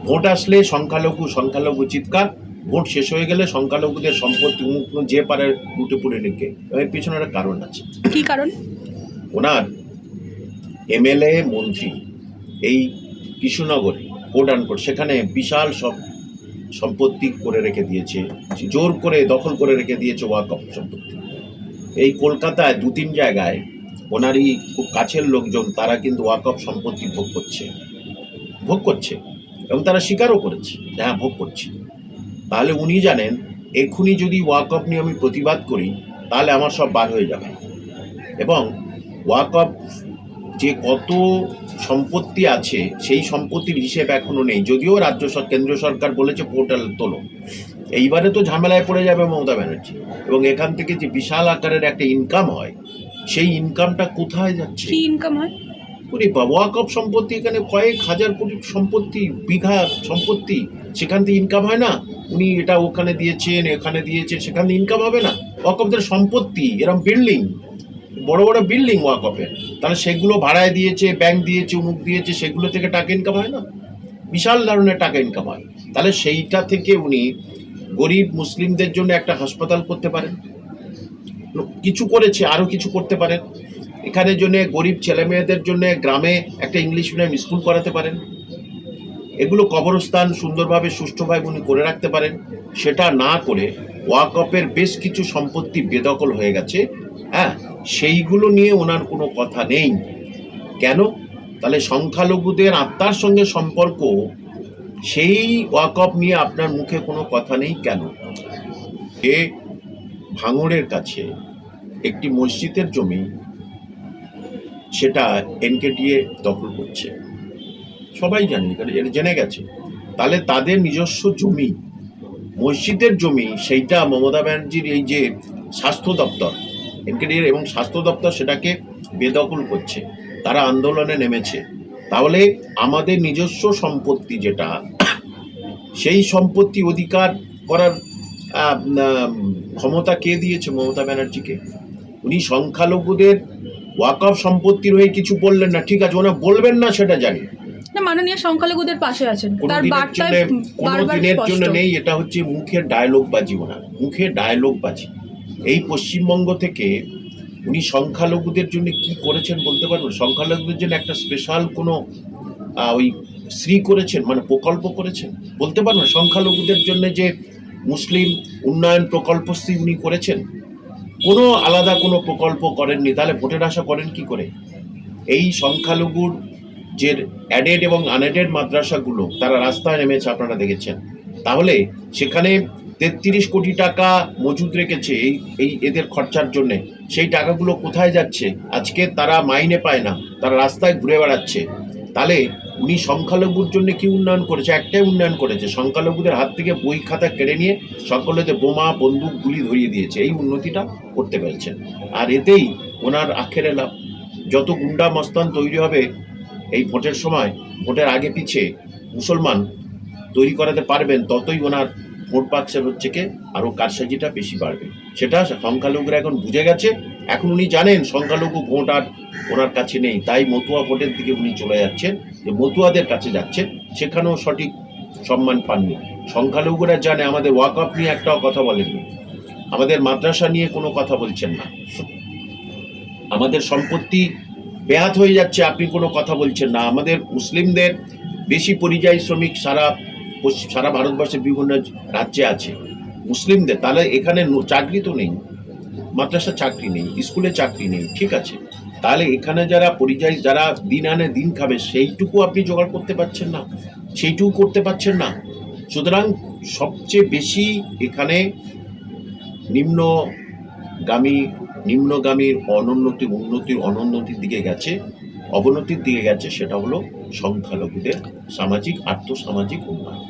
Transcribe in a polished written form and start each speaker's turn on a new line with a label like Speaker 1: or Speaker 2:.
Speaker 1: Vote আসলে সংখ্যালঘু সংখ্যালঘু চিৎকার, ভোট শেষ হয়ে গেলে সংখ্যালঘুদের সম্পত্তি উন্মুক্ত যে পারে লুটে পুড়ে রেখে। এর পিছনে একটা কারণ আছে।
Speaker 2: কি কারণ?
Speaker 1: ওনার এমএলএ মন্ত্রী এই কৃষ্ণনগরে কোট আনকোট সেখানে বিশাল সব সম্পত্তি করে রেখে দিয়েছে, জোর করে দখল করে রেখে দিয়েছে ওয়াকফ সম্পত্তি। এই কলকাতায় 2-3 জায়গায় ওনারই খুব কাছের লোকজন তারা কিন্তু ওয়াকফ সম্পত্তি ভোগ করছে এবং তারা স্বীকারও করেছে, হ্যাঁ ভোগ করছি। তাহলে উনি জানেন এক্ষুনি যদি ওয়াকফ নিয়ে আমি প্রতিবাদ করি তাহলে আমার সব বার হয়ে যাবে। এবং ওয়াকফ যে কত সম্পত্তি আছে সেই সম্পত্তির হিসেব এখনো নেই, যদিও কেন্দ্র সরকার বলেছে পোর্টাল তোলো। এইবারে তো ঝামেলায় পড়ে যাবে মমতা ব্যানার্জি। এবং এখান থেকে যে বিশাল আকারের একটা ইনকাম হয় সেই ইনকামটা কোথায় যাচ্ছে?
Speaker 2: কি ইনকাম হয়?
Speaker 1: ওরে বাবা, ওয়াকফ সম্পত্তি এখানে কয়েক হাজার কোটি সম্পত্তি, বিঘা সম্পত্তি, সেখান থেকে ইনকাম হয় না? উনি এটা ওখানে দিয়েছেন, এখানে দিয়েছেন, সেখান থেকে ইনকাম হবে না? ওয়াকফদের সম্পত্তি এরকম বিল্ডিং, বড় বড় বিল্ডিং ওয়াকফের, তাহলে সেগুলো ভাড়ায় দিয়েছে, ব্যাংক দিয়েছে, উমুক দিয়েছে, সেগুলো থেকে টাকা ইনকাম হয় না? বিশাল ধরনের টাকা ইনকাম হয়। তাহলে সেইটা থেকে উনি গরিব মুসলিমদের জন্য একটা হাসপাতাল করতে পারেন, কিছু করেছে, আরও কিছু করতে পারেন। এখানের জন্য গরিব ছেলে মেয়েদের জন্য গ্রামে একটা ইংলিশ মিডিয়াম স্কুল করাতে পারেন। এগুলো কবরস্থান সুন্দরভাবে সুষ্ঠুভাবে উনি করে রাখতে পারেন। সেটা না করে ওয়াকফের বেশ কিছু সম্পত্তি বেদখল হয়ে গেছে, হ্যাঁ, সেইগুলো নিয়ে ওনার কোনো কথা নেই। কেন? তাহলে সংখ্যালঘুদের আত্মার সঙ্গে সম্পর্ক, সেই ওয়াকফ নিয়ে আপনার মুখে কোনো কথা নেই কেন? এ ভাঙড়ের কাছে একটি মসজিদের জমি, সেটা এনকেডিএ দখল করছে, সবাই জানে, এটা জেনে গেছে। তাহলে তাদের নিজস্ব জমি, মসজিদের জমি, সেইটা মমতা ব্যানার্জির এই যে স্বাস্থ্য দপ্তর, এনকেডিএ এবং স্বাস্থ্য দপ্তর সেটাকে বেদখল করছে, তারা আন্দোলনে নেমেছে। তাহলে আমাদের নিজস্ব সম্পত্তি যেটা, সেই সম্পত্তি অধিকার করার ক্ষমতা কে দিয়েছে? মমতা ব্যানার্জিকে। উনি সংখ্যালঘুদের ওয়াকফ সম্পত্তির হয়ে কিছু বললেন না, ঠিক আছে, ওনা বলবেন না সেটা জানি
Speaker 2: না, মাননীয় সংখ্যালঘুদের পাশে আছেন, তার বার্তায়
Speaker 1: কোনো দিনের জন্য নেই। এটা হচ্ছে মুখের ডায়লগবাজি, ওনার মুখের ডায়লগবাজি। এই পশ্চিমবঙ্গ থেকে উনি সংখ্যালঘুদের জন্য কি করেছেন বলতে পারবেন? সংখ্যালঘুদের জন্য একটা স্পেশাল কোনো ওই শ্রী করেছেন, মানে প্রকল্প করেছেন বলতে পারবেন? সংখ্যালঘুদের জন্য যে মুসলিম উন্নয়ন প্রকল্পশ্রী উনি করেছেন, কোনো আলাদা কোনো প্রকল্প করেননি। তাহলে ভোটের আশা করেন কি করে? এই সংখ্যালঘুর যে অ্যাডেড এবং আনএডেড মাদ্রাসাগুলো, তারা রাস্তায় নেমেছে, আপনারা দেখেছেন। তাহলে সেখানে 33 কোটি টাকা মজুদ রেখেছে এই এদের খরচার জন্যে। সেই টাকাগুলো কোথায় যাচ্ছে? আজকে তারা মাইনে পায় না, তারা রাস্তায় ঘুরে বেড়াচ্ছে। তাহলে উনি সংখ্যালঘুর জন্য কি উন্নয়ন করেছে? একটাই উন্নয়ন করেছে, সংখ্যালঘুদের হাত থেকে বই খাতা কেড়ে নিয়ে সকলেতে বোমা বন্দুক গুলি ধরিয়ে দিয়েছে। এই উন্নতিটা করতে পেরেছেন। আর এতেই ওনার আখেরে লাভ। যত গুন্ডা মস্তান তৈরি হবে এই ভোটের সময়, ভোটের আগে পিছে মুসলমান তৈরি করাতে পারবেন, ততই ওনার ভোট বাক্সের হচ্ছে কে আরও কারসাজিটা বেশি বাড়বে। সেটা সংখ্যালঘুরা এখন বুঝে গেছে। এখন উনি জানেন সংখ্যালঘু ভোট আর ওনার কাছে নেই, তাই মতুয়া ভোটের দিকে উনি চলে যাচ্ছেন, যে মতুয়াদের কাছে যাচ্ছেন, সেখানেও সঠিক সম্মান পাননি। সংখ্যালঘুরা জানে আমাদের ওয়াকফ নিয়ে একটাও কথা বলেননি, আমাদের মাদ্রাসা নিয়ে কোনো কথা বলছেন না, আমাদের সম্পত্তি বেহাত হয়ে যাচ্ছে, আপনি কোনো কথা বলছেন না, আমাদের মুসলিমদের বেশি পরিযায়ী শ্রমিক সারা ভারতবর্ষের বিভিন্ন রাজ্যে আছে মুসলিমদের। তাহলে এখানে চাকরি তো নেই, মাদ্রাসা চাকরি নেই, স্কুলে চাকরি নেই, ঠিক আছে। তাহলে এখানে যারা পরিযায়ী, যারা দিন আনে দিন খাবে, সেইটুকু আপনি জোগাড় করতে পারছেন না, সেইটুকু করতে পারছেন না। সুতরাং সবচেয়ে বেশি এখানে নিম্নগামীর অনুন্নতির দিকে গেছে, অবনতির দিকে গেছে, সেটা হলো সংখ্যালঘুদের সামাজিক আর্থসামাজিক উন্নয়ন।